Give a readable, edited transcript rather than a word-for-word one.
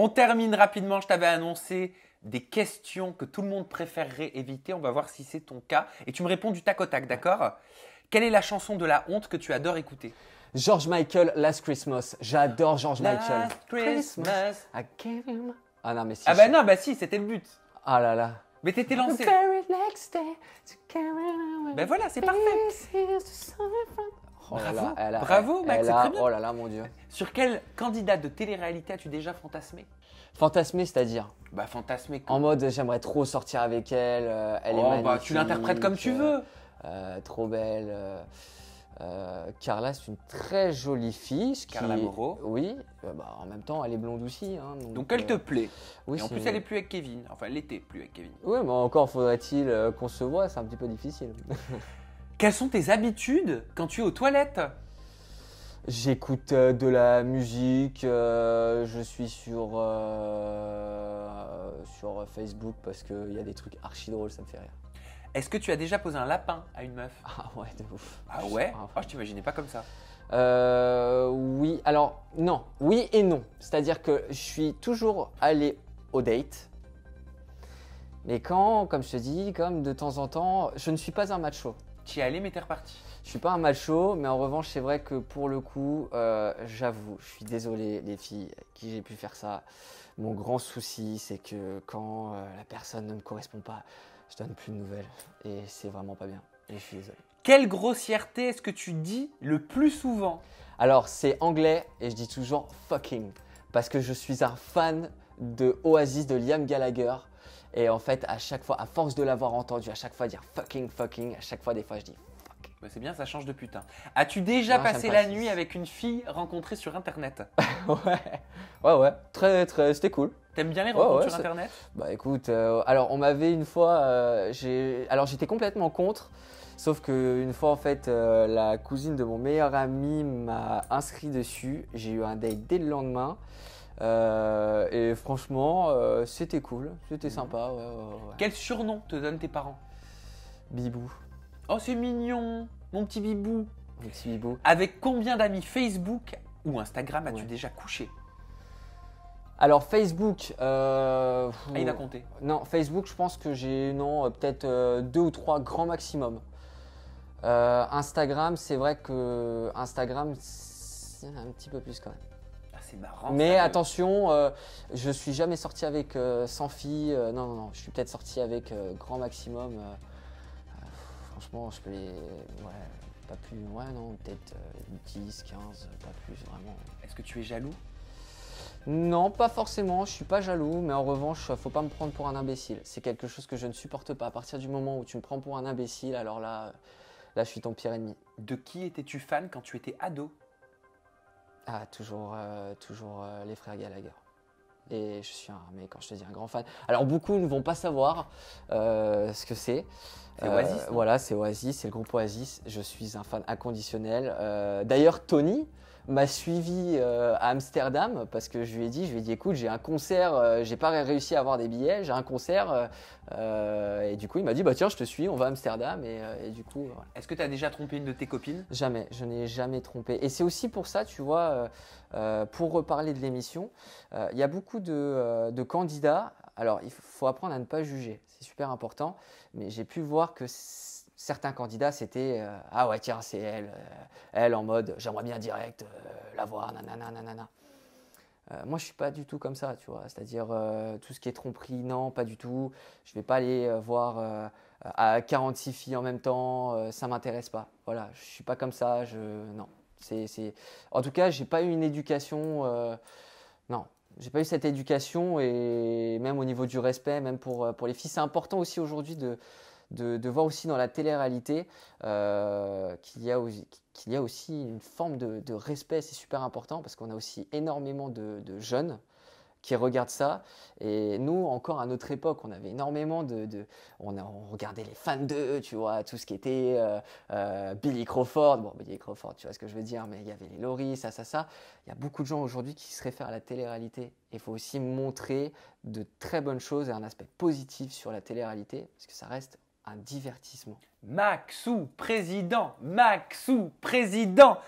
On termine rapidement, je t'avais annoncé des questions que tout le monde préférerait éviter. On va voir si c'est ton cas. Et tu me réponds du tac au tac, d'accord? Quelle est la chanson de la honte que tu adores écouter? George Michael, Last Christmas. J'adore George Michael. Last Christmas. I gave him... Ah non, mais si. Ah bah non, bah si, c'était le but. Ah là là. Mais t'étais lancé. Ben voilà, c'est parfait. Oh là là, Bravo, Max, c'est très bien. Oh là là, mon Dieu. Sur quel candidat de télé-réalité as-tu déjà fantasmé? Fantasmé, c'est-à-dire? Bah fantasmé. En mode, j'aimerais trop sortir avec elle. Elle est magnifique. Bah tu l'interprètes comme tu veux. Trop belle. Carla, c'est une très jolie fille. Carla Moreau. Oui. En même temps, elle est blonde aussi. Hein, donc elle te plaît. Oui, et en plus, elle est plus avec Kevin. Enfin, elle était plus avec Kevin. Oui, mais encore faudrait-il qu'on se voit. C'est un petit peu difficile. Quelles sont tes habitudes quand tu es aux toilettes? J'écoute de la musique, je suis sur Facebook parce qu'il y a des trucs archi drôles, ça me fait rire. Est-ce que tu as déjà posé un lapin à une meuf? Ah ouais, de ouf. Ah ouais? Je t'imaginais pas comme ça. Oui, alors non, oui et non. C'est-à-dire que je suis toujours allé au date. Mais quand, comme je te dis, comme de temps en temps, je ne suis pas un macho. Tu y es allé, mais t'es reparti. Je suis pas un macho, mais en revanche, c'est vrai que pour le coup, j'avoue, je suis désolé les filles à qui j'ai pu faire ça. Mon grand souci, c'est que quand la personne ne me correspond pas, je donne plus de nouvelles. Et c'est vraiment pas bien. Et je suis désolé. Quelle grossièreté est-ce que tu dis le plus souvent? Alors, c'est anglais et je dis toujours fucking. Parce que je suis un fan de Oasis de Liam Gallagher. Et en fait, à chaque fois, à force de l'avoir entendu, à chaque fois dire fucking, à chaque fois, des fois, je dis fuck. Bah c'est bien, ça change de putain. As-tu déjà passé la nuit avec une fille rencontrée sur Internet? Ouais. Très, c'était cool. T'aimes bien les rencontres sur Internet? Bah écoute, alors on m'avait une fois, alors j'étais complètement contre. Sauf qu'une fois, en fait, la cousine de mon meilleur ami m'a inscrit dessus. J'ai eu un date dès le lendemain. Et franchement, c'était cool. C'était sympa. Ouais. Quel surnom te donnent tes parents? Bibou. Oh, c'est mignon, mon petit bibou. Mon petit bibou. Avec combien d'amis Facebook ou Instagram as-tu déjà couché? Alors Facebook, il va compter. Non, Facebook, je pense que j'ai peut-être 2 ou 3 grands maximum. Instagram, c'est vrai que Instagram, c'est un petit peu plus quand même. Ah, c'est marrant. Mais attention, je suis jamais sorti avec 100 filles. Non, je suis peut-être sorti avec grand maximum. Franchement, je peux les. Ouais, pas plus. Ouais, non, peut-être 10, 15, pas plus vraiment. Est-ce que tu es jaloux? Non, pas forcément, je suis pas jaloux, mais en revanche, faut pas me prendre pour un imbécile. C'est quelque chose que je ne supporte pas. À partir du moment où tu me prends pour un imbécile, alors là, je suis ton pire ennemi. De qui étais-tu fan quand tu étais ado? Ah, toujours les frères Gallagher. Et je suis mais quand je te dis un grand fan. Alors beaucoup ne vont pas savoir ce que c'est. C'est Oasis. Voilà, c'est Oasis, c'est le groupe Oasis. Je suis un fan inconditionnel. D'ailleurs, Tony m'a suivi à Amsterdam parce que je lui ai dit écoute, j'ai un concert, j'ai pas réussi à avoir des billets, j'ai un concert et du coup il m'a dit bah tiens je te suis, on va à Amsterdam et du coup voilà. Est-ce que tu as déjà trompé une de tes copines? Jamais, je n'ai jamais trompé. Et c'est aussi pour ça, tu vois, pour reparler de l'émission, il y a beaucoup de candidats. Alors il faut apprendre à ne pas juger, c'est super important, mais j'ai pu voir que certains candidats, c'était ah ouais, tiens, c'est elle en mode j'aimerais bien direct la voir, nanana. Moi, je suis pas du tout comme ça, tu vois. C'est-à-dire tout ce qui est tromperie, non, pas du tout. Je vais pas aller voir à 46 filles en même temps, ça m'intéresse pas. Voilà, je suis pas comme ça. Non, En tout cas, j'ai pas eu une éducation. Non, j'ai pas eu cette éducation et même au niveau du respect, même pour les filles, c'est important aussi aujourd'hui de voir aussi dans la télé-réalité qu'il y a aussi une forme de respect. C'est super important parce qu'on a aussi énormément de jeunes qui regardent ça. Et nous, encore à notre époque, on avait énormément on regardait les fans d'eux, tu vois, tout ce qui était Billy Crawford. Bon, Billy Crawford, tu vois ce que je veux dire, mais il y avait les Laurie, ça. Il y a beaucoup de gens aujourd'hui qui se réfèrent à la télé-réalité. Il faut aussi montrer de très bonnes choses et un aspect positif sur la télé-réalité parce que ça reste un divertissement. Maxou président, Maxou président.